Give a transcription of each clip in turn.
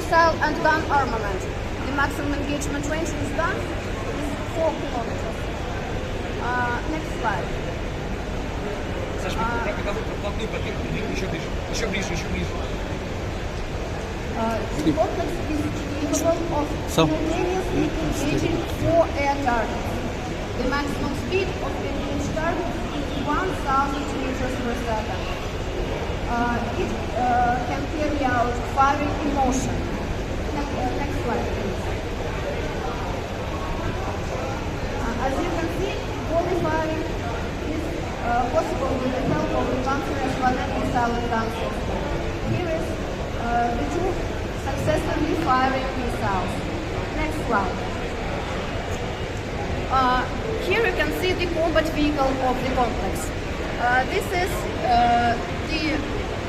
missile and gun armament. The maximum engagement range of this gun is 4 kilometers. Next slide. The complex is capable of simultaneously engaging 4 air targets. The maximum speed of the engaged target is 1,000 meters per second. It can carry out firing in motion. Next slide, please. As you can see, volley firing is possible with the help of the Pantsir-S1M missile and gun system. Here is the two successfully firing missiles. Next slide. Here you can see the combat vehicle of the complex. This is the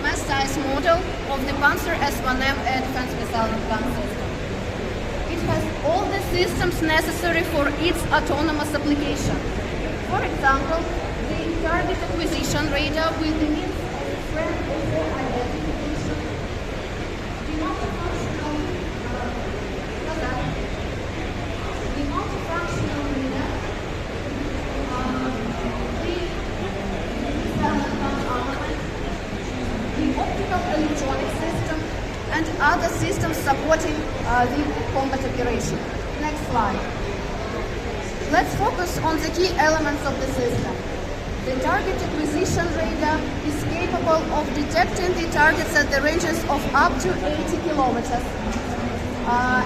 mass size model of the Pantsir-S1M Air defense missile and gun system. It has all the systems necessary for its autonomous application. For example, the target acquisition radar with the means of friend or foe identification, the multifunctional radar, the multifunctional radar, the missile and gun armament, the optical electronic system, and other systems supporting the combat operation. Next slide. Let's focus on the key elements of the system. The target acquisition radar is capable of detecting the targets at the ranges of up to 80 kilometers.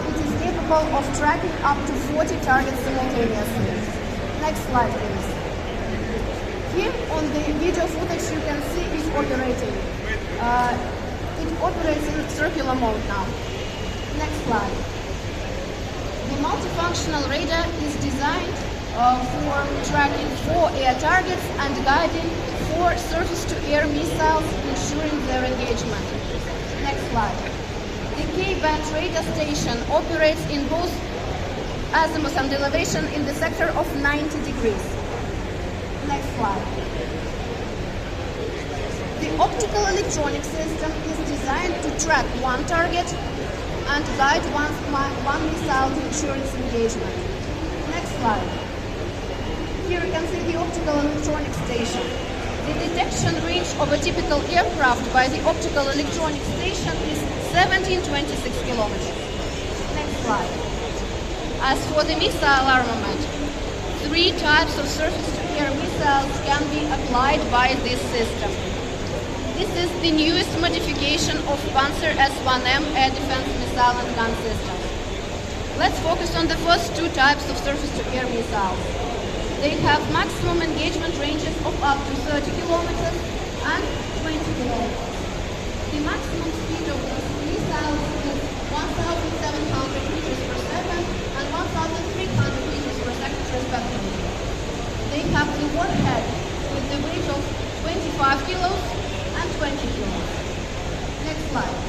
It is capable of tracking up to 40 targets simultaneously. Next slide, please. Here on the video footage you can see it operating. It operates in circular mode now. Next slide. The multifunctional radar is designed for tracking 4 air targets and guiding 4 surface-to-air missiles, ensuring their engagement. Next slide. The K-band radar station operates in both azimuth and elevation in the sector of 90 degrees. Next slide. The optical electronic system is designed to track one target and guide one missile to ensure its engagement. Next slide. Here you can see the optical electronic station. The detection range of a typical aircraft by the optical electronic station is 1726 kilometers. Next slide. As for the missile armament, 3 types of surface-to-air missiles can be applied by this system. This is the newest modification of Pantsir-S1M Air defense missile and gun system. Let's focus on the first 2 types of surface-to-air missiles. They have maximum engagement ranges of up to 30 kilometers and 20 kilometers. The maximum speed of these missiles is 1,700 meters per second and 1,300 meters per second respectively. They have the warhead with the weight of 25 kilos and 20 kilos. Next slide.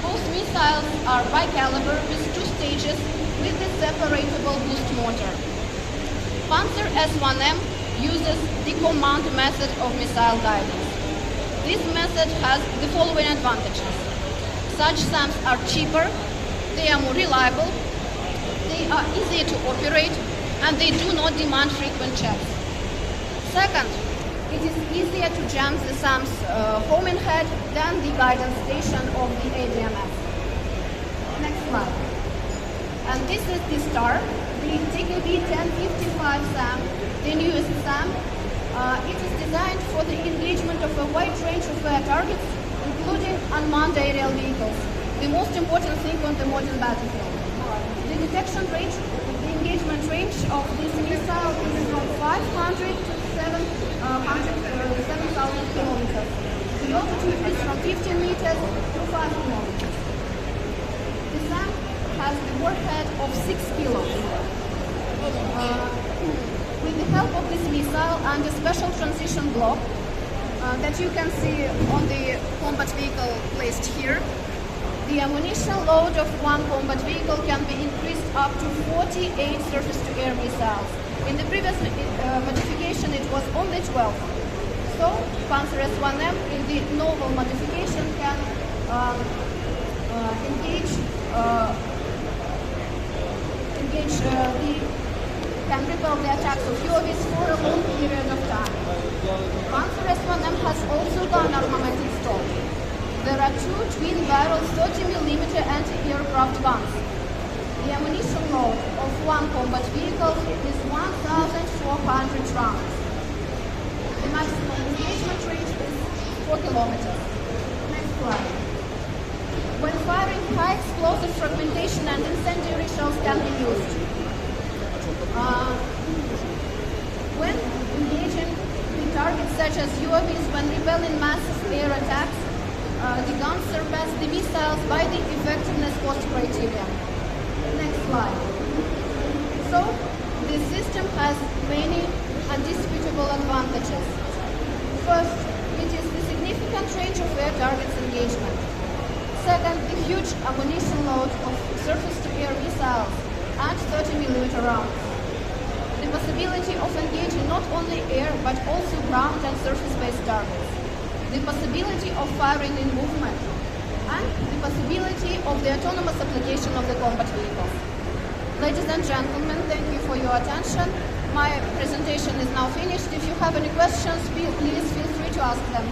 Both missiles are bicaliber with 2 stages with the separatable boost motor. Pantsir-S1M uses the command method of missile guidance. This method has the following advantages. Such SAMs are cheaper, they are more reliable, they are easier to operate, and they do not demand frequent checks. Second, it is easier to jam the SAM's homing head than the guidance station of the ADMS. Next slide. And this is the STAR, the TKB-1055 SAM, the newest SAM. It is designed for the engagement of a wide range of air targets, including unmanned aerial vehicles, the most important thing on the modern battlefield. The detection range, the engagement range of this missile is from 500 to 7,000 kilometers. The altitude is from 15 meters to 5 kilometers. The SAM has the warhead of 6 kilos. With the help of this missile and a special transition block that you can see on the combat vehicle placed here, the ammunition load of one combat vehicle can be increased up to 48 surface-to-air missiles. In the previous modification it was only 12. So Pantsir-S1M in the novel modification can engage which can repel the attacks of UAVs for a long period of time. Pantsir-S1M has also gun armament installed. There are two twin-barrel 30mm anti-aircraft guns. The ammunition load of one combat vehicle is 1,400 rounds. The maximum engagement range is 4 kilometers. Next slide. When firing, high explosive fragmentation and incendiary shells can be used. When engaging with targets such as UAVs when repelling massive air attacks, the guns surpass the missiles by the effectiveness cost criteria. Next slide. So, this system has many undisputable advantages. First, it is the significant range of air targets engagement. Second, the huge ammunition load of surface-to-air missiles and 30mm rounds. The possibility of engaging not only air but also ground and surface-based targets. The possibility of firing in movement, and the possibility of the autonomous application of the combat vehicles. Ladies and gentlemen, thank you for your attention. My presentation is now finished. If you have any questions, please feel free to ask them.